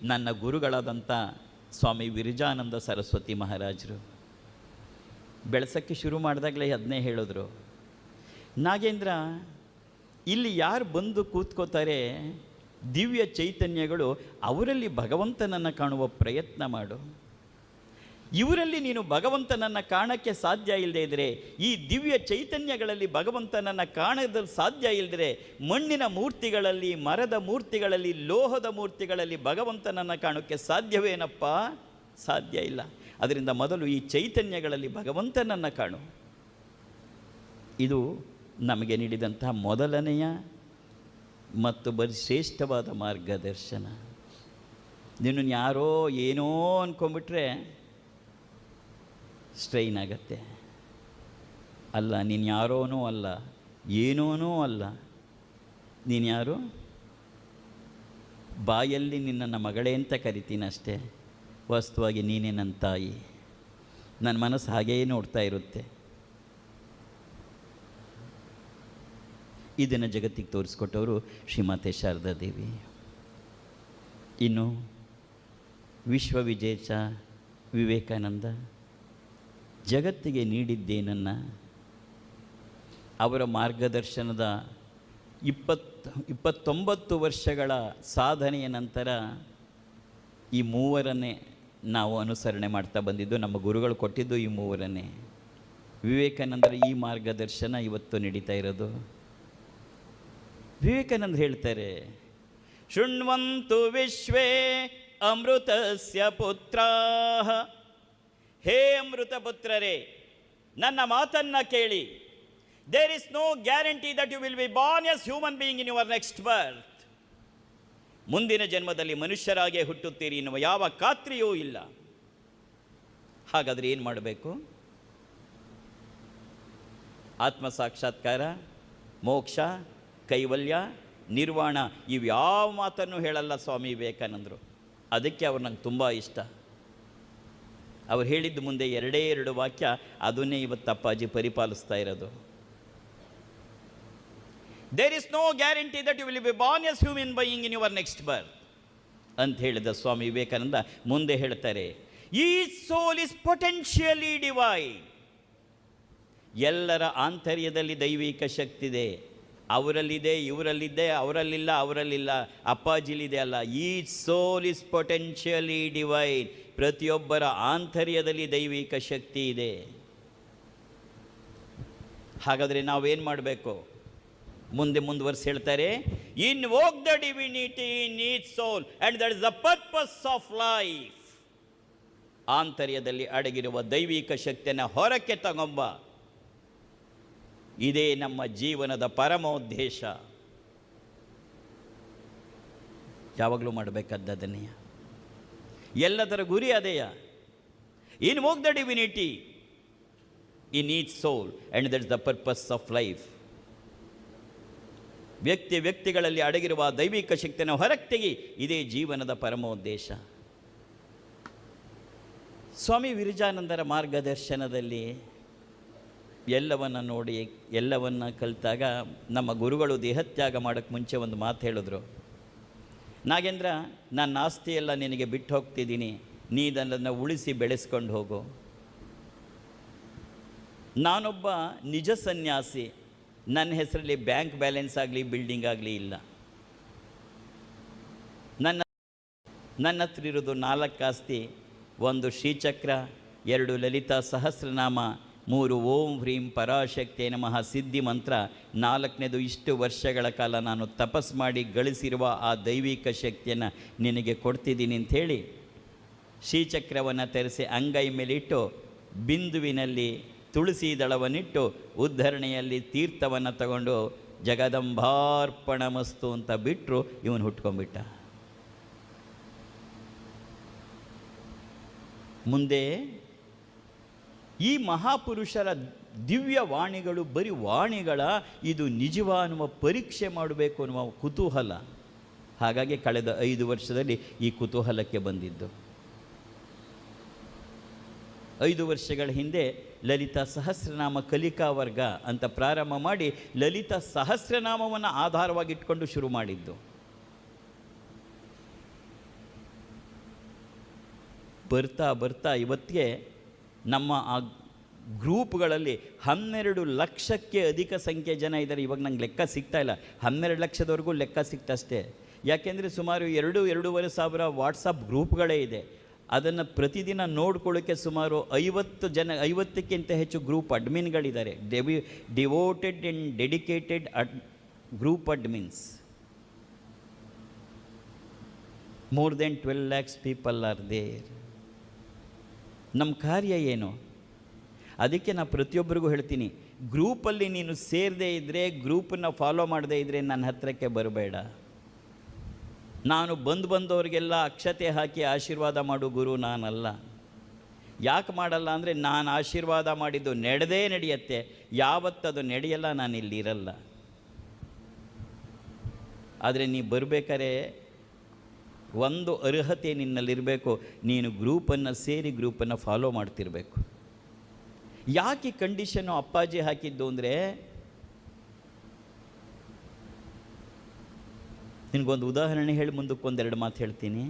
ನನ್ನ ಗುರುಗಳಾದಂಥ ಸ್ವಾಮಿ ವಿರಜಾನಂದ ಸರಸ್ವತಿ ಮಹಾರಾಜರು ಬೆಳೆಸೋಕ್ಕೆ ಶುರು ಮಾಡಿದಾಗಲೇ ಅದನ್ನೇ ಹೇಳಿದ್ರು, ನಾಗೇಂದ್ರ ಇಲ್ಲಿ ಯಾರು ಬಂದು ಕೂತ್ಕೋತಾರೆ ದಿವ್ಯ ಚೈತನ್ಯಗಳು, ಅವರಲ್ಲಿ ಭಗವಂತನನ್ನು ಕಾಣುವ ಪ್ರಯತ್ನ ಮಾಡು. ಇವರಲ್ಲಿ ನೀನು ಭಗವಂತನನ್ನು ಕಾಣೋಕ್ಕೆ ಸಾಧ್ಯ ಇಲ್ಲದೆ ಇದ್ದರೆ, ಈ ದಿವ್ಯ ಚೈತನ್ಯಗಳಲ್ಲಿ ಭಗವಂತನನ್ನು ಕಾಣೋದು ಸಾಧ್ಯ ಇಲ್ಲದೆ, ಮಣ್ಣಿನ ಮೂರ್ತಿಗಳಲ್ಲಿ, ಮರದ ಮೂರ್ತಿಗಳಲ್ಲಿ, ಲೋಹದ ಮೂರ್ತಿಗಳಲ್ಲಿ ಭಗವಂತನನ್ನು ಕಾಣೋಕ್ಕೆ ಸಾಧ್ಯವೇನಪ್ಪ? ಸಾಧ್ಯ ಇಲ್ಲ. ಅದರಿಂದ ಮೊದಲು ಈ ಚೈತನ್ಯಗಳಲ್ಲಿ ಭಗವಂತನನ್ನು ಕಾಣು. ಇದು ನಮಗೆ ನೀಡಿದಂತಹ ಮೊದಲನೆಯ ಮತ್ತು ಬರೀ ಶ್ರೇಷ್ಠವಾದ ಮಾರ್ಗದರ್ಶನ. ನಿನ್ನನ್ನು ಯಾರೋ ಏನೋ ಅಂದ್ಕೊಂಡ್ಬಿಟ್ರೆ ಸ್ಟ್ರೈನ್ ಆಗತ್ತೆ. ಅಲ್ಲ, ನೀನು ಯಾರೋನೂ ಅಲ್ಲ, ಏನೋನೂ ಅಲ್ಲ. ನೀನು ಯಾರು? ಬಾಯಲ್ಲಿ ನಿನ್ನನ್ನು ಮಗಳೇ ಅಂತ ಕರಿತೀನಿ ಅಷ್ಟೇ, ವಾಸ್ತವವಾಗಿ ನೀನೇ ನನ್ನ ತಾಯಿ. ನನ್ನ ಮನಸ್ಸು ಹಾಗೆಯೇ ನೋಡ್ತಾ ಇರುತ್ತೆ. ಇದನ್ನು ಜಗತ್ತಿಗೆ ತೋರಿಸ್ಕೊಟ್ಟವರು ಶ್ರೀಮಾತೆ ಶಾರದಾ ದೇವಿ. ಇನ್ನು ವಿಶ್ವವಿಜೇತ ವಿವೇಕಾನಂದ ಜಗತ್ತಿಗೆ ನೀಡಿದ್ದೇನನ್ನು ಅವರ ಮಾರ್ಗದರ್ಶನದ 29 ವರ್ಷಗಳ ಸಾಧನೆಯ ನಂತರ ಈ ಮೂವರನ್ನೇ ನಾವು ಅನುಸರಣೆ ಮಾಡ್ತಾ ಬಂದಿದ್ದು. ನಮ್ಮ ಗುರುಗಳು ಕೊಟ್ಟಿದ್ದು ಈ ಮೂವರನ್ನೇ. ವಿವೇಕಾನಂದರ ಈ ಮಾರ್ಗದರ್ಶನ ಇವತ್ತು ನಡೀತಾ ಇರೋದು. ವಿವೇಕಾನಂದ ಹೇಳ್ತಾರೆ, ಶೃಣ್ವಂತು ವಿಶ್ವೇ ಅಮೃತಸ್ಯ ಪುತ್ರಾಃ. ಹೇ ಅಮೃತ ಪುತ್ರರೇ, ನನ್ನ ಮಾತನ್ನು ಕೇಳಿ. There is no guarantee that you will be born as human being in your next birth. ಮುಂದಿನ ಜನ್ಮದಲ್ಲಿ ಮನುಷ್ಯರಾಗೇ ಹುಟ್ಟುತ್ತೀರಿ ಎನ್ನುವ ಯಾವ ಖಾತ್ರಿಯೂ ಇಲ್ಲ. ಹಾಗಾದರೆ ಏನು ಮಾಡಬೇಕು? ಆತ್ಮ ಸಾಕ್ಷಾತ್ಕಾರ, ಮೋಕ್ಷ, ಕೈವಲ್ಯ, ನಿರ್ವಾಣ ಇವ್ಯಾವ ಮಾತನ್ನು ಹೇಳಲ್ಲ ಸ್ವಾಮಿ ವಿವೇಕಾನಂದರು. ಅದಕ್ಕೆ ಅವ್ರು ನಂಗೆ ತುಂಬ ಇಷ್ಟ. ಅವ್ರು ಹೇಳಿದ್ದು ಮುಂದೆ 2 ವಾಕ್ಯ, ಅದನ್ನೇ ಇವತ್ತು ಅಪ್ಪಾಜಿ ಪರಿಪಾಲಿಸ್ತಾ ಇರೋದು. There is no guarantee that you will be born as human being in your next birth ಅಂತ ಹೇಳಿದ ಸ್ವಾಮಿ ವಿವೇಕಾನಂದ ಮುಂದೆ ಹೇಳ್ತಾರೆ, each soul is potentially divine. ಎಲ್ಲರ ಆಂತರ್ಯದಲ್ಲಿ ದೈವಿಕ ಶಕ್ತಿ ಇದೆ. ಅವರಲ್ಲಿದೆ, ಇವರಲ್ಲಿದೆ, ಅವರಲ್ಲಿಲ್ಲ, ಅವರಲ್ಲಿಲ್ಲ, ಅಪ್ಪಾಜಿಲಿದೆ ಅಲ್ಲ. Each soul is potentially divine. ಪ್ರತಿಯೊಬ್ಬರ ಆಂತರ್ಯದಲ್ಲಿ ದೈವಿಕ ಶಕ್ತಿ ಇದೆ. ಹಾಗಾದರೆ ನಾವೇನು ಮಾಡಬೇಕು? ಮುಂದುವರಿಸಿ ಹೇಳ್ತಾರೆ, invoke the divinity in each soul and that is the purpose of life. ಆಂತರ್ಯದಲ್ಲಿ ಅಡಗಿರುವ ದೈವಿಕ ಶಕ್ತಿಯನ್ನು ಹೊರಕ್ಕೆ ತಗೊಂಬ. ಇದೇ ನಮ್ಮ ಜೀವನದ ಪರಮೋದ್ದೇಶ. ಯಾವಾಗಲೂ ಮಾಡಬೇಕಾದ್ದನ್ನೇ. ಎಲ್ಲದರ ಗುರಿ ಅದೇಯ. Invoke the divinity in each soul and that is the purpose of life. ವ್ಯಕ್ತಿಗಳಲ್ಲಿ ಅಡಗಿರುವ ದೈವಿಕ ಶಕ್ತಿಯನ್ನು ಹೊರಗೆ ತೆಗಿ. ಇದೇ ಜೀವನದ ಪರಮೋದ್ದೇಶ. ಸ್ವಾಮಿ ವಿರಜಾನಂದರ ಮಾರ್ಗದರ್ಶನದಲ್ಲಿ ಎಲ್ಲವನ್ನು ನೋಡಿ, ಎಲ್ಲವನ್ನು ಕಲಿತಾಗ ನಮ್ಮ ಗುರುಗಳು ದೇಹತ್ಯಾಗ ಮಾಡೋಕ್ಕೆ ಮುಂಚೆ ಒಂದು ಮಾತು ಹೇಳಿದ್ರು, ನಾಗೇಂದ್ರ, ನನ್ನ ಆಸ್ತಿಯೆಲ್ಲ ನಿನಗೆ ಬಿಟ್ಟು ಹೋಗ್ತಿದ್ದೀನಿ, ನೀ ಇದನ್ನು ಉಳಿಸಿ ಬೆಳೆಸ್ಕೊಂಡು ಹೋಗು. ನಾನೊಬ್ಬ ನಿಜ ಸನ್ಯಾಸಿ. ನನ್ನ ಹೆಸರಲ್ಲಿ ಬ್ಯಾಂಕ್ ಬ್ಯಾಲೆನ್ಸ್ ಆಗಲಿ, ಬಿಲ್ಡಿಂಗ್ ಆಗಲಿ ಇಲ್ಲ. ನನ್ನ ಹತ್ರ ಇರೋದು 4 ಆಸ್ತಿ. 1 ಶ್ರೀಚಕ್ರ, 2 ಲಲಿತಾ ಸಹಸ್ರನಾಮ, 3 ಓಂ ಹ್ರೀಂ ಪರಾಶಕ್ತಿ ನಮಃ ಸಿದ್ಧಿ ಮಂತ್ರ, 4ನೇದು ಇಷ್ಟು ವರ್ಷಗಳ ಕಾಲ ನಾನು ತಪಸ್ ಮಾಡಿ ಗಳಿಸಿರುವ ಆ ದೈವಿಕ ಶಕ್ತಿಯನ್ನು ನಿನಗೆ ಕೊಡ್ತಿದ್ದೀನಿ ಅಂಥೇಳಿ ಶ್ರೀಚಕ್ರವನ್ನು ತೆರೆಸಿ ಅಂಗೈ ಮೇಲಿಟ್ಟು ಬಿಂದುವಿನಲ್ಲಿ ತುಳಸಿ ದಳವನ್ನಿಟ್ಟು ಉದ್ಧರಣೆಯಲ್ಲಿ ತೀರ್ಥವನ್ನು ತಗೊಂಡು ಜಗದಂಬಾರ್ಪಣಮಸ್ತು ಅಂತ ಬಿಟ್ಟರು. ಇವನು ಹುಟ್ಕೊಂಡ್ಬಿಟ್ಟ. ಮುಂದೆ ಈ ಮಹಾಪುರುಷರ ದಿವ್ಯ ವಾಣಿಗಳು ಬರೀ ವಾಣಿಗಳ, ಇದು ನಿಜವ ಅನ್ನುವ ಪರೀಕ್ಷೆ ಮಾಡಬೇಕು ಅನ್ನುವ ಕುತೂಹಲ. ಹಾಗಾಗಿ ಕಳೆದ 5 ವರ್ಷದಲ್ಲಿ ಈ ಕುತೂಹಲಕ್ಕೆ ಬಂದಿದ್ದು. 5 ವರ್ಷಗಳ ಹಿಂದೆ ಲಲಿತಾ ಸಹಸ್ರನಾಮ ಕಲಿಕಾ ವರ್ಗ ಅಂತ ಪ್ರಾರಂಭ ಮಾಡಿ ಲಲಿತಾ ಸಹಸ್ರನಾಮವನ್ನು ಆಧಾರವಾಗಿಟ್ಕೊಂಡು ಶುರು ಮಾಡಿದ್ದು. ಬರ್ತಾ ಬರ್ತಾ ಇವತ್ತಿಗೆ ನಮ್ಮ ಆ ಗ್ರೂಪ್ಗಳಲ್ಲಿ 12 ಲಕ್ಷಕ್ಕೆ ಅಧಿಕ ಸಂಖ್ಯೆ ಜನ ಇದ್ದಾರೆ. ಇವಾಗ ನಂಗೆ ಲೆಕ್ಕ ಸಿಗ್ತಾ ಇಲ್ಲ, 12 ಲಕ್ಷದವರೆಗೂ ಲೆಕ್ಕ ಸಿಕ್ತಷ್ಟೇ. ಯಾಕೆಂದರೆ ಸುಮಾರು 2-2.5 ಸಾವಿರ ವಾಟ್ಸಪ್ ಗ್ರೂಪ್ಗಳೇ ಇದೆ. ಅದನ್ನು ಪ್ರತಿದಿನ ನೋಡ್ಕೊಳ್ಳೋಕ್ಕೆ ಸುಮಾರು 50ಕ್ಕಿಂತ ಹೆಚ್ಚು ಗ್ರೂಪ್ ಅಡ್ಮಿನ್ಗಳಿದ್ದಾರೆ. Devoted and dedicated group admins. More than 12 lakhs people are there. ನಮ್ಮ ಕಾರ್ಯ ಏನು? ಅದಕ್ಕೆ ನಾನು ಪ್ರತಿಯೊಬ್ಬರಿಗೂ ಹೇಳ್ತೀನಿ, ಗ್ರೂಪಲ್ಲಿ ನೀನು ಸೇರದೇ ಇದ್ದರೆ, ಗ್ರೂಪನ್ನು ಫಾಲೋ ಮಾಡದೇ ಇದ್ದರೆ ನನ್ನ ಹತ್ತಿರಕ್ಕೆ ಬರಬೇಡ. ನಾನು ಬಂದವರಿಗೆಲ್ಲ ಅಕ್ಷತೆ ಹಾಕಿ ಆಶೀರ್ವಾದ ಮಾಡು ಗುರು ನಾನಲ್ಲ. ಯಾಕೆ ಮಾಡಲ್ಲ ಅಂದರೆ, ನಾನು ಆಶೀರ್ವಾದ ಮಾಡಿದ್ದು ನಡೆಯುತ್ತೆ. ಯಾವತ್ತದು ನಡೆಯಲ್ಲ, ನಾನು ಇಲ್ಲಿರಲ್ಲ. ಆದರೆ ನೀ ಬರಬೇಕಾದ್ರೆ ಒಂದು ಅರ್ಹತೆ ನಿನ್ನಲ್ಲಿರಬೇಕು, ನೀನು ಗ್ರೂಪನ್ನು ಸೇರಿ ಗ್ರೂಪನ್ನು ಫಾಲೋ ಮಾಡ್ತಿರಬೇಕು. ಯಾಕೆ ಕಂಡೀಷನ್ನು ಅಪ್ಪಾಜಿ ಹಾಕಿದ್ದು ಅಂದರೆ, ನಿನಗೊಂದು ಉದಾಹರಣೆ ಹೇಳಿ ಮುಂದಕ್ಕೆ ಒಂದೆರಡು ಮಾತು ಹೇಳ್ತೀನಿ.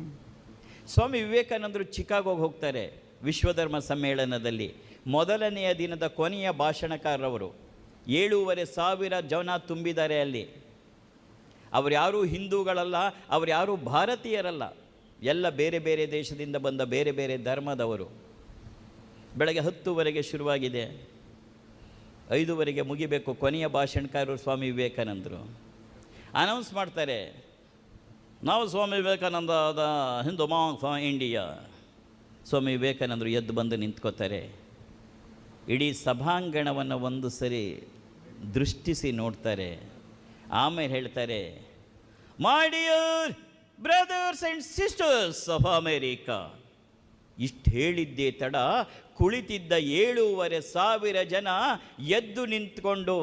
ಸ್ವಾಮಿ ವಿವೇಕಾನಂದರು ಚಿಕಾಗೋಗೆ ಹೋಗ್ತಾರೆ ವಿಶ್ವಧರ್ಮ ಸಮ್ಮೇಳನದಲ್ಲಿ. ಮೊದಲನೆಯ ದಿನದ ಕೊನೆಯ ಭಾಷಣಕಾರರವರು. 7,500 ಜನ ತುಂಬಿದ್ದಾರೆ ಅಲ್ಲಿ. ಅವರು ಯಾರೂ ಹಿಂದೂಗಳಲ್ಲ, ಅವರು ಯಾರೂ ಭಾರತೀಯರಲ್ಲ, ಎಲ್ಲ ಬೇರೆ ಬೇರೆ ದೇಶದಿಂದ ಬಂದ ಬೇರೆ ಬೇರೆ ಧರ್ಮದವರು. ಬೆಳಗ್ಗೆ 10 ಶುರುವಾಗಿದೆ, 5 ಮುಗಿಬೇಕು. ಕೊನೆಯ ಭಾಷಣಕಾರರು ಸ್ವಾಮಿ ವಿವೇಕಾನಂದರು. ಅನೌನ್ಸ್ ಮಾಡ್ತಾರೆ, ನಾವು Swami Vivekananda the Hindu monk for India. Swami ವಿವೇಕಾನಂದರು ಎದ್ದು ಬಂದು ನಿಂತ್ಕೋತಾರೆ. ಇಡೀ ಸಭಾಂಗಣವನ್ನು ಒಂದು ಸರಿ ದೃಷ್ಟಿಸಿ ನೋಡ್ತಾರೆ. ಆಮೇಲೆ ಹೇಳ್ತಾರೆ, my dear brothers and sisters of America. ಇಷ್ಟು ಹೇಳಿದ್ದೇ ತಡ ಕುಳಿತಿದ್ದ 7,500 ಜನ ಎದ್ದು ನಿಂತ್ಕೊಂಡು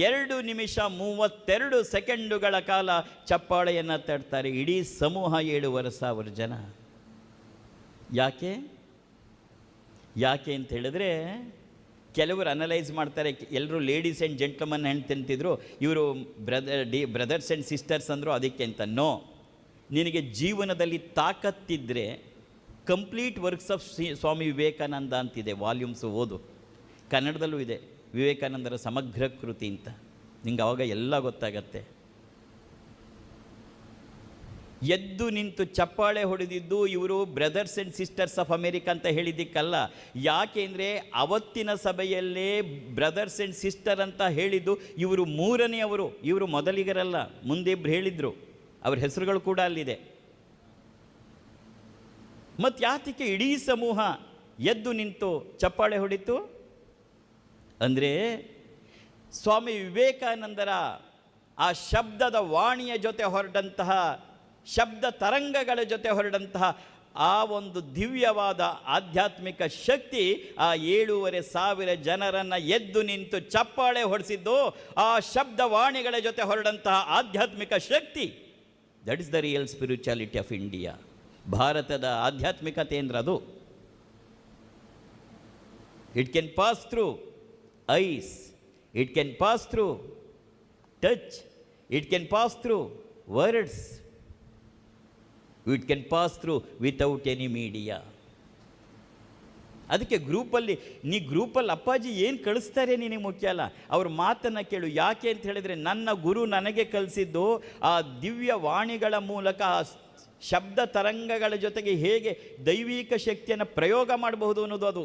2 ನಿಮಿಷ 32 ಸೆಕೆಂಡುಗಳ ಕಾಲ ಚಪ್ಪಾಳೆಯನ್ನು ತಟ್ತಾರೆ. ಇಡೀ ಸಮೂಹ 7,500 ಜನ. ಯಾಕೆ ಅಂತ ಹೇಳಿದ್ರೆ, ಕೆಲವರು ಅನಲೈಸ್ ಮಾಡ್ತಾರೆ, ಎಲ್ಲರೂ ಲೇಡೀಸ್ ಆ್ಯಂಡ್ ಜೆಂಟ್ಲ್ಮನ್ ಅಂತಿದ್ರು, ಇವರು ಬ್ರದರ್ಸ್ ಆ್ಯಂಡ್ ಸಿಸ್ಟರ್ಸ್ ಅಂದರು ಅದಕ್ಕೆ ಅಂತ. ನೋ, ನಿನಗೆ ಜೀವನದಲ್ಲಿ ತಾಕತ್ತಿದ್ದರೆ complete works of Swami Vivekananda ಅಂತಿದೆ, ವಾಲ್ಯೂಮ್ಸು ಓದು. ಕನ್ನಡದಲ್ಲೂ ಇದೆ, ವಿವೇಕಾನಂದರ ಸಮಗ್ರ ಕೃತಿ ಅಂತ. ನಿಂಗೆ ಆವಾಗ ಎಲ್ಲ ಗೊತ್ತಾಗತ್ತೆ. ಎದ್ದು ನಿಂತು ಚಪ್ಪಾಳೆ ಹೊಡೆದಿದ್ದು ಇವರು brothers and sisters of America ಅಂತ ಹೇಳಿದ್ದಕ್ಕಲ್ಲ. ಯಾಕೆ ಅಂದರೆ ಅವತ್ತಿನ ಸಭೆಯಲ್ಲೇ ಬ್ರದರ್ಸ್ ಆ್ಯಂಡ್ ಸಿಸ್ಟರ್ ಅಂತ ಹೇಳಿದ್ದು ಇವರು 3ನೇಯವರು, ಇವರು ಮೊದಲಿಗರಲ್ಲ. ಮುಂದೆ ಇಬ್ಬರು ಹೇಳಿದರು, ಅವ್ರ ಹೆಸರುಗಳು ಕೂಡ ಅಲ್ಲಿದೆ. ಮತ್ತು ಯಾತಕ್ಕೆ ಇಡೀ ಸಮೂಹ ಎದ್ದು ನಿಂತು ಚಪ್ಪಾಳೆ ಹೊಡಿತು ಅಂದರೆ, ಸ್ವಾಮಿ ವಿವೇಕಾನಂದರ ಆ ಶಬ್ದದ ವಾಣಿಯ ಜೊತೆ ಹೊರಟಂತಹ, ಶಬ್ದ ತರಂಗಗಳ ಜೊತೆ ಹೊರಟಂತಹ ಆ ಒಂದು ದಿವ್ಯವಾದ ಆಧ್ಯಾತ್ಮಿಕ ಶಕ್ತಿ ಆ 7,500 ಜನರನ್ನು ಎದ್ದು ನಿಂತು ಚಪ್ಪಾಳೆ ಹೊಡೆಸಿದ್ದು ಆ ಶಬ್ದವಾಣಿಗಳ ಜೊತೆ ಹೊರಟಂತಹ ಆಧ್ಯಾತ್ಮಿಕ ಶಕ್ತಿ. That is the real spirituality of India. ಭಾರತದ ಆಧ್ಯಾತ್ಮಿಕತೆ ಅಂದ್ರೆ ಅದು. It can pass through eyes, it can pass through touch, it can pass through words, it can pass through without any media. ಅದಕ್ಕೆ ಗ್ರೂಪಲ್ಲಿ ಅಪ್ಪಾಜಿ ಏನು ಕಳಿಸ್ತಾರೆ ನಿನಗೆ ಮುಖ್ಯ ಅಲ್ಲ, ಅವ್ರ ಮಾತನ್ನು ಕೇಳು. ಯಾಕೆ ಅಂತ ಹೇಳಿದರೆ, ನನ್ನ ಗುರು ನನಗೆ ಕಲಿಸಿದ್ದು ಆ ದಿವ್ಯ ವಾಣಿಗಳ ಮೂಲಕ, ಆ ಶಬ್ದ ತರಂಗಗಳ ಜೊತೆಗೆ ಹೇಗೆ ದೈವಿಕ ಶಕ್ತಿಯನ್ನು ಪ್ರಯೋಗ ಮಾಡಬಹುದು ಅನ್ನೋದು ಅದು.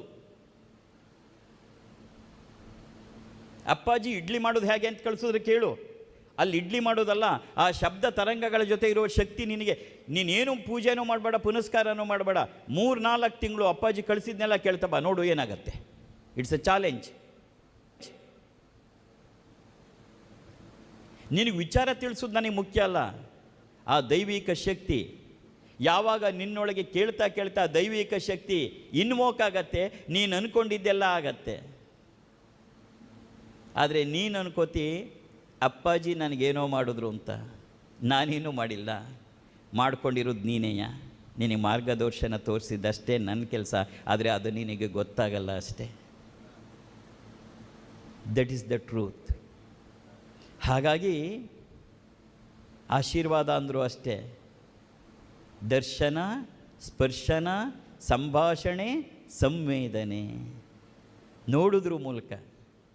ಅಪ್ಪಾಜಿ ಇಡ್ಲಿ ಮಾಡೋದು ಹೇಗೆ ಅಂತ ಕಳಿಸಿದ್ರೆ ಕೇಳು. ಅಲ್ಲಿ ಇಡ್ಲಿ ಮಾಡೋದಲ್ಲ, ಆ ಶಬ್ದ ತರಂಗಗಳ ಜೊತೆ ಇರೋ ಶಕ್ತಿ ನಿನಗೆ. ನೀನೇನು ಪೂಜೆನೂ ಮಾಡಬೇಡ, ಪುನಸ್ಕಾರನೂ ಮಾಡಬೇಡ, 3-4 ತಿಂಗಳು ಅಪ್ಪಾಜಿ ಕಳಿಸಿದ್ನೆಲ್ಲ ಕೇಳ್ತಾ ಬಾ, ನೋಡು ಏನಾಗತ್ತೆ. It's A challenge. ನಿನಗೆ ವಿಚಾರ ತಿಳಿಸೋದು ನನಗೆ ಮುಖ್ಯ ಅಲ್ಲ, ಆ ದೈವಿಕ ಶಕ್ತಿ ಯಾವಾಗ ನಿನ್ನೊಳಗೆ ಕೇಳ್ತಾ ಕೇಳ್ತಾ ದೈವಿಕ ಶಕ್ತಿ ಇನ್ವೋಕ್ ಆಗತ್ತೆ, ನೀನು ಅಂದ್ಕೊಂಡಿದ್ದೆಲ್ಲ ಆಗತ್ತೆ. ಆದರೆ ನೀನು ಅನ್ಕೋತಿ ಅಪ್ಪಾಜಿ ನನಗೇನೋ ಮಾಡಿದ್ರು ಅಂತ. ನಾನೇನೂ ಮಾಡಿಲ್ಲ, ಮಾಡ್ಕೊಂಡಿರೋದು ನೀನೇಯ. ನಿನಗೆ ಮಾರ್ಗದರ್ಶನ ತೋರಿಸಿದ್ದಷ್ಟೇ ನನ್ನ ಕೆಲಸ, ಆದರೆ ಅದು ನಿನಗೆ ಗೊತ್ತಾಗಲ್ಲ ಅಷ್ಟೇ. That is the truth. ಹಾಗಾಗಿ ಆಶೀರ್ವಾದ ಅಂದರೂ ಅಷ್ಟೇ, ದರ್ಶನ, ಸ್ಪರ್ಶನ, ಸಂಭಾಷಣೆ, ಸಂವೇದನೆ, ನೋಡೋದ್ರ ಮೂಲಕ.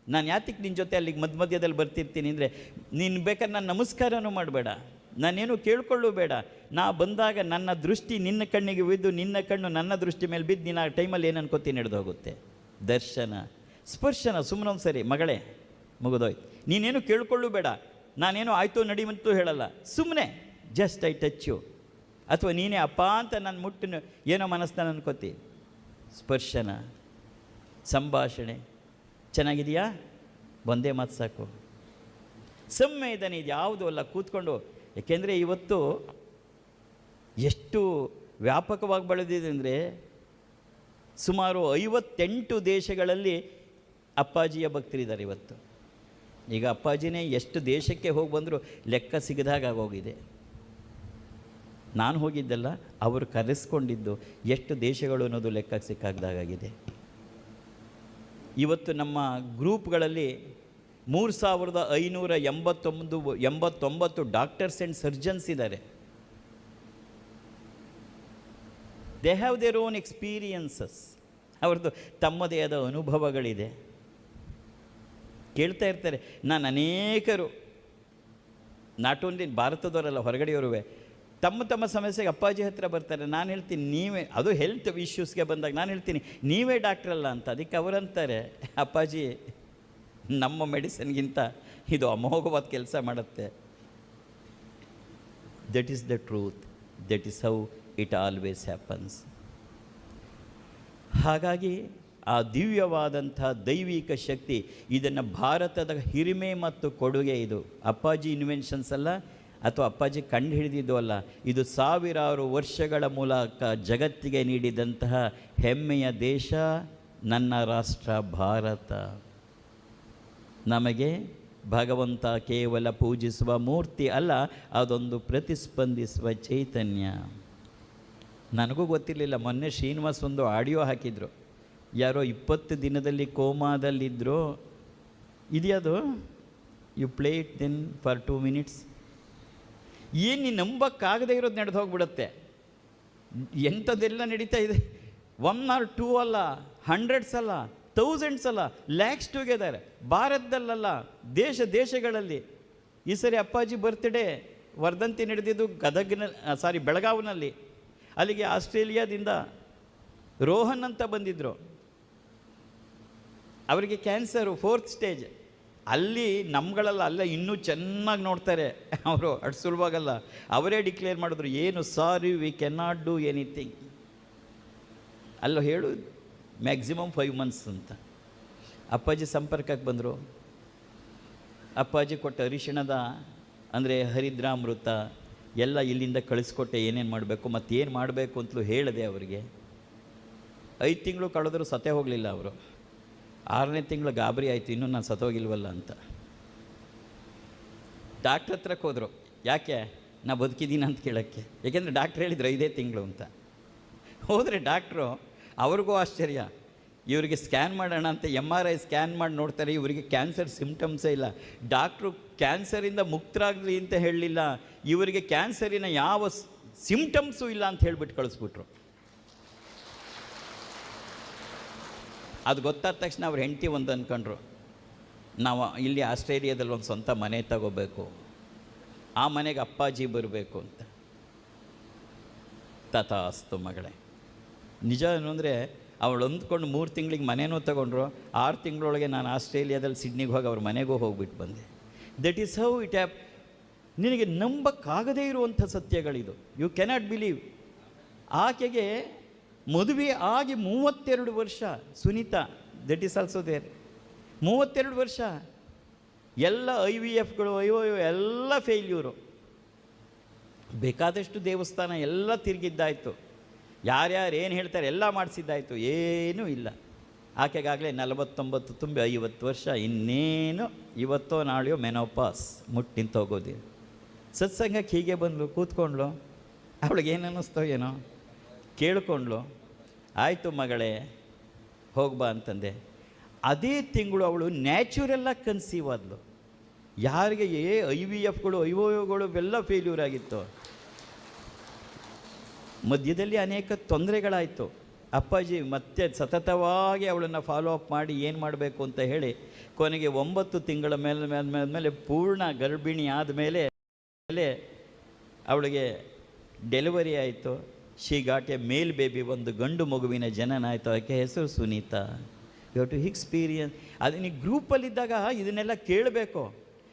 ನಾನು ಯಾತಕ್ಕೆ ನಿನ್ನ ಜೊತೆ ಅಲ್ಲಿಗೆ ಮಧ್ಯದಲ್ಲಿ ಬರ್ತಿರ್ತೀನಿ ಅಂದರೆ, ನೀನು ಬೇಕಾದ್ರೆ ನಾನು ನಮಸ್ಕಾರನೂ ಮಾಡಬೇಡ, ನಾನೇನು ಕೇಳ್ಕೊಳ್ಳೂ ಬೇಡ. ನಾ ಬಂದಾಗ ನನ್ನ ದೃಷ್ಟಿ ನಿನ್ನ ಕಣ್ಣಿಗೆ ಬಿದ್ದು, ನಿನ್ನ ಕಣ್ಣು ನನ್ನ ದೃಷ್ಟಿ ಮೇಲೆ ಬಿದ್ದು, ನೀನು ಆ ಟೈಮಲ್ಲಿ ಏನು ಅನ್ಕೋತೀನಿ ಹಿಡಿದು ಹೋಗುತ್ತೆ. ದರ್ಶನ, ಸ್ಪರ್ಶನ, ಸುಮ್ಮನೆ ಒಂದು ಸರಿ ಮಗಳೇ ಮುಗಿದೋಯ್ತು, ನೀನೇನು ಕೇಳ್ಕೊಳ್ಳೂ ಬೇಡ, ನಾನೇನು ಆಯಿತು ನಡಿವಂತೂ ಹೇಳಲ್ಲ, ಸುಮ್ಮನೆ ಜಸ್ಟ್ ಐ ಟಚ್ ಯು, ಅಥವಾ ನೀನೇ ಅಪ್ಪ ಅಂತ ನಾನು ಮುಟ್ಟು ಏನೋ ಮನಸ್ಸನ್ನು ಅನ್ಕೋತಿ. ಸ್ಪರ್ಶನ, ಸಂಭಾಷಣೆ, ಚೆನ್ನಾಗಿದೆಯಾ, ಒಂದೇ ಮಾತು ಸಾಕು. ಸಂವೇದನೆ ಇದು ಯಾವುದೂ ಅಲ್ಲ, ಕೂತ್ಕೊಂಡು. ಏಕೆಂದರೆ ಇವತ್ತು ಎಷ್ಟು ವ್ಯಾಪಕವಾಗಿ ಬೆಳೆದಿದೆ ಅಂದರೆ, ಸುಮಾರು 58 ದೇಶಗಳಲ್ಲಿ ಅಪ್ಪಾಜಿಯ ಭಕ್ತರಿದ್ದಾರೆ ಇವತ್ತು. ಈಗ ಅಪ್ಪಾಜಿನೇ ಎಷ್ಟು ದೇಶಕ್ಕೆ ಹೋಗಿ ಬಂದರೂ ಲೆಕ್ಕ ಸಿಗದಾಗ ಆಗೋಗಿದೆ. ನಾನು ಹೋಗಿದ್ದಲ್ಲ, ಅವರು ಕರೆಸ್ಕೊಂಡಿದ್ದು ಎಷ್ಟು ದೇಶಗಳು ಅನ್ನೋದು ಲೆಕ್ಕಕ್ಕೆ ಸಿಕ್ಕಾಗ್ದಾಗಿದೆ. ಇವತ್ತು ನಮ್ಮ ಗ್ರೂಪ್ಗಳಲ್ಲಿ 3589 ಡಾಕ್ಟರ್ಸ್ ಆ್ಯಂಡ್ ಸರ್ಜನ್ಸ್ ಇದ್ದಾರೆ. They have their own experiences. ಅವ್ರದ್ದು ತಮ್ಮದೇ ಆದ ಅನುಭವಗಳಿದೆ. ಕೇಳ್ತಾ ಇರ್ತಾರೆ. ನಾನು ಅನೇಕರು, ನಾಟ್ ಓನ್ಲಿ ಭಾರತದವರಲ್ಲ, ಹೊರಗಡೆಯವರುವೆ ತಮ್ಮ ತಮ್ಮ ಸಮಸ್ಯೆಗೆ ಅಪ್ಪಾಜಿ ಹತ್ರ ಬರ್ತಾರೆ. ನಾನು ಹೇಳ್ತೀನಿ ನೀವೇ, ಅದು ಹೆಲ್ತ್ ಇಶ್ಯೂಸ್ಗೆ ಬಂದಾಗ ನಾನು ಹೇಳ್ತೀನಿ ನೀವೇ ಡಾಕ್ಟ್ರಲ್ಲ ಅಂತ. ಅದಕ್ಕೆ ಅವರಂತಾರೆ, ಅಪ್ಪಾಜಿ ನಮ್ಮ ಮೆಡಿಸಿನ್ಗಿಂತ ಇದು ಅಮೋಘವಾದ ಕೆಲಸ ಮಾಡುತ್ತೆ. That is the truth, that is how it always happens. ಹಾಗಾಗಿ ಆ ದಿವ್ಯವಾದಂಥ ದೈವಿಕ ಶಕ್ತಿ, ಇದನ್ನು ಭಾರತದ ಹಿರಿಮೆ ಮತ್ತು ಕೊಡುಗೆ. ಇದು ಅಪ್ಪಾಜಿ ಇನ್ವೆನ್ಷನ್ಸ್ ಅಲ್ಲ, ಅಥವಾ ಅಪ್ಪಾಜಿ ಕಂಡು ಹಿಡಿದಿದ್ದು ಅಲ್ಲ. ಇದು ಸಾವಿರಾರು ವರ್ಷಗಳ ಮೂಲಕ ಜಗತ್ತಿಗೆ ನೀಡಿದಂತಹ ಹೆಮ್ಮೆಯ ದೇಶ ನನ್ನ ರಾಷ್ಟ್ರ ಭಾರತ. ನಮಗೆ ಭಗವಂತ ಕೇವಲ ಪೂಜಿಸುವ ಮೂರ್ತಿ ಅಲ್ಲ, ಅದೊಂದು ಪ್ರತಿಸ್ಪಂದಿಸುವ ಚೈತನ್ಯ. ನನಗೂ ಗೊತ್ತಿರಲಿಲ್ಲ. ಮೊನ್ನೆ ಶ್ರೀನಿವಾಸ್ ಒಂದು ಆಡಿಯೋ ಹಾಕಿದರು. ಯಾರೋ 20 ದಿನದಲ್ಲಿ ಕೋಮಾದಲ್ಲಿದ್ದರು. ಇದೆಯದು, you play it then for 2 minutes. ಏನು ನೀನು ನಂಬಕ್ಕಾಗದೇ ಇರೋದು ನಡೆದು ಹೋಗ್ಬಿಡುತ್ತೆ. ಎಂಥದ್ದೆಲ್ಲ ನಡೀತಾ ಇದೆ. 1 or 2 ಅಲ್ಲ, 100s ಅಲ್ಲ, 1000s ಅಲ್ಲ, ಲ್ಯಾಕ್ಸ್ ಟುಗೆದರ್. ಭಾರತದಲ್ಲ, ದೇಶಗಳಲ್ಲಿ. ಈ ಸರಿ ಅಪ್ಪಾಜಿ ಬರ್ತ್ಡೇ ವರ್ಧಂತಿ ನಡೆದಿದ್ದು ಬೆಳಗಾವಿನಲ್ಲಿ. ಅಲ್ಲಿಗೆ ಆಸ್ಟ್ರೇಲಿಯಾದಿಂದ ರೋಹನ್ ಅಂತ ಬಂದಿದ್ದರು. ಅವರಿಗೆ ಕ್ಯಾನ್ಸರು 4th stage. ಅಲ್ಲಿ ನಮ್ಗಳಲ್ಲ, ಅಲ್ಲ ಇನ್ನೂ ಚೆನ್ನಾಗಿ ನೋಡ್ತಾರೆ ಅವರು, ಅಷ್ಟು ಸುಲಭವಾಗಲ್ಲ. ಅವರೇ ಡಿಕ್ಲೇರ್ ಮಾಡಿದ್ರು, ಏನು sorry we can not do anything. ಅಲ್ಲ ಹೇಳು ಮ್ಯಾಕ್ಸಿಮಮ್ 5 months ಅಂತ. ಅಪ್ಪಾಜಿ ಸಂಪರ್ಕಕ್ಕೆ ಬಂದರು. ಅಪ್ಪಾಜಿ ಕೊಟ್ಟ ಅರಿಶಿಣದ ಅಂದರೆ ಹರಿದ್ರಾಮೃತ ಎಲ್ಲ ಇಲ್ಲಿಂದ ಕಳಿಸ್ಕೊಟ್ಟೆ, ಏನೇನು ಮಾಡಬೇಕು ಮತ್ತೇನು ಮಾಡಬೇಕು ಅಂತಲೂ ಹೇಳಿದೆ ಅವರಿಗೆ. 5 ತಿಂಗಳು ಕಳೆದರೂ ಸತ್ತೇ ಹೋಗಲಿಲ್ಲ ಅವರು. 6ನೇ ತಿಂಗಳು ಗಾಬರಿ ಆಯಿತು, ಇನ್ನೂ ನಾನು ಸತ್ತೋಗಿಲ್ವಲ್ಲ ಅಂತ. ಡಾಕ್ಟ್ರ್ ಹತ್ರಕ್ಕೆ ಹೋದರು. ಯಾಕೆ ನಾ ಬದುಕಿದ್ದೀನಿ ಅಂತ ಕೇಳೋಕ್ಕೆ. ಏಕೆಂದರೆ ಡಾಕ್ಟ್ರ್ ಹೇಳಿದ್ರು 5 ತಿಂಗಳು ಅಂತ. ಹೋದರೆ ಡಾಕ್ಟ್ರು, ಅವ್ರಿಗೂ ಆಶ್ಚರ್ಯ. ಇವರಿಗೆ ಸ್ಕ್ಯಾನ್ ಮಾಡೋಣ ಅಂತ MRI ಸ್ಕ್ಯಾನ್ ಮಾಡಿ ನೋಡ್ತಾರೆ, ಇವರಿಗೆ ಕ್ಯಾನ್ಸರ್ ಸಿಮ್ಟಮ್ಸೇ ಇಲ್ಲ. ಡಾಕ್ಟ್ರು ಕ್ಯಾನ್ಸರಿಂದ ಮುಕ್ತರಾಗಲಿ ಅಂತ ಹೇಳಲಿಲ್ಲ, ಇವರಿಗೆ ಕ್ಯಾನ್ಸರಿನ ಯಾವ ಸಿಮ್ಟಮ್ಸು ಇಲ್ಲ ಅಂತ ಹೇಳಿಬಿಟ್ಟು ಕಳಿಸ್ಬಿಟ್ರು. ಅದು ಗೊತ್ತಾದ ತಕ್ಷಣ ಅವ್ರ ಹೆಂಡತಿ ಒಂದು ಅಂದ್ಕೊಂಡ್ರು, ನಾವು ಇಲ್ಲಿ ಆಸ್ಟ್ರೇಲಿಯಾದಲ್ಲಿ ಒಂದು ಸ್ವಂತ ಮನೆ ತಗೋಬೇಕು, ಆ ಮನೆಗೆ ಅಪ್ಪಾಜಿ ಬರಬೇಕು ಅಂತ. ತಥಾಸ್ತು ಮಗಳೇ. ನಿಜ ಅಂದರೆ ಅವಳು ಅಂದ್ಕೊಂಡು 3 ತಿಂಗಳಿಗೆ ಮನೆಯೂ ತಗೊಂಡ್ರು. 6 ತಿಂಗಳೊಳಗೆ ನಾನು ಆಸ್ಟ್ರೇಲಿಯಾದಲ್ಲಿ ಸಿಡ್ನಿಗೆ ಹೋಗಿ ಅವ್ರ ಮನೆಗೂ ಹೋಗ್ಬಿಟ್ಟು ಬಂದೆ. That is how it app. ನಿನಗೆ ನಂಬಕ್ಕಾಗದೇ ಇರುವಂಥ ಸತ್ಯಗಳಿದು. You cannot believe. ಆಕೆಗೆ ಮದುವೆ ಆಗಿ 32 ವರ್ಷ. Sunita, that is also there. 32 ವರ್ಷ. ಎಲ್ಲ IVFಗಳು ಎಲ್ಲ ಫೇಲ್ಯೂರು. ಬೇಕಾದಷ್ಟು ದೇವಸ್ಥಾನ ಎಲ್ಲ ತಿರುಗಿದ್ದಾಯಿತು, ಯಾರ್ಯಾರು ಏನು ಹೇಳ್ತಾರೆ ಎಲ್ಲ ಮಾಡಿಸಿದ್ದಾಯಿತು, ಏನೂ ಇಲ್ಲ. ಆಕೆಗಾಗಲೇ 49 ತುಂಬಿ 50 ವರ್ಷ. ಇನ್ನೇನು ಇವತ್ತೋ ನಾಳೆಯೋ ಮೆನೋಪಾಸ್ ಮುಟ್ಟು ನಿಂತು ಹೋಗೋದು. ಸತ್ಸಂಗಕ್ಕೆ ಹೀಗೆ ಬಂದಳು, ಕೂತ್ಕೊಂಡ್ಳು. ಅವಳಿಗೇನು ಅನ್ನಿಸ್ತೋ ಏನೋ, ಕೇಳ್ಕೊಂಡ್ಳು. ಆಯಿತು ಮಗಳೇ ಹೋಗ್ಬಾ ಅಂತಂದೆ. ಅದೇ ತಿಂಗಳು ಅವಳು ನ್ಯಾಚುರಲ್ಲಾಗಿ ಕನ್ಸೀವ್ ಆದಳು. ಯಾರಿಗೆ IVFಗಳು IOಗಳು ಎಲ್ಲ ಫೇಲ್ಯೂರ್ ಆಗಿತ್ತು. ಮಧ್ಯದಲ್ಲಿ ಅನೇಕ ತೊಂದರೆಗಳಾಯಿತು. ಅಪ್ಪಾಜಿ ಮತ್ತೆ ಸತತವಾಗಿ ಅವಳನ್ನು ಫಾಲೋ ಅಪ್ ಮಾಡಿ ಏನು ಮಾಡಬೇಕು ಅಂತ ಹೇಳಿ ಕೊನೆಗೆ 9 ತಿಂಗಳ ಮೇಲೆ ಪೂರ್ಣ ಗರ್ಭಿಣಿ ಆದಮೇಲೆ ಅವಳಿಗೆ ಡೆಲಿವರಿ ಆಯಿತು. She got a male baby, ಒಂದು ಗಂಡು ಮಗುವಿನ ಜನನ ಆಯಿತು. ಅದಕ್ಕೆ ಹೆಸರು Sunita. You have to experience. ಅದು ನೀವು ಗ್ರೂಪಲ್ಲಿದ್ದಾಗ ಇದನ್ನೆಲ್ಲ ಕೇಳಬೇಕು.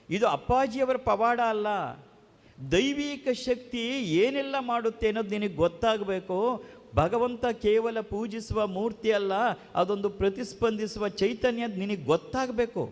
ಇದು ಅಪ್ಪಾಜಿಯವರ ಪವಾಡ ಅಲ್ಲ, ದೈವಿಕ ಶಕ್ತಿ ಏನೆಲ್ಲ ಮಾಡುತ್ತೆ ಅನ್ನೋದು ನಿನಗೆ ಗೊತ್ತಾಗಬೇಕು. ಭಗವಂತ ಕೇವಲ ಪೂಜಿಸುವ ಮೂರ್ತಿ ಅಲ್ಲ, ಅದೊಂದು ಪ್ರತಿಸ್ಪಂದಿಸುವ ಚೈತನ್ಯ ನಿನಗೆ ಗೊತ್ತಾಗಬೇಕು.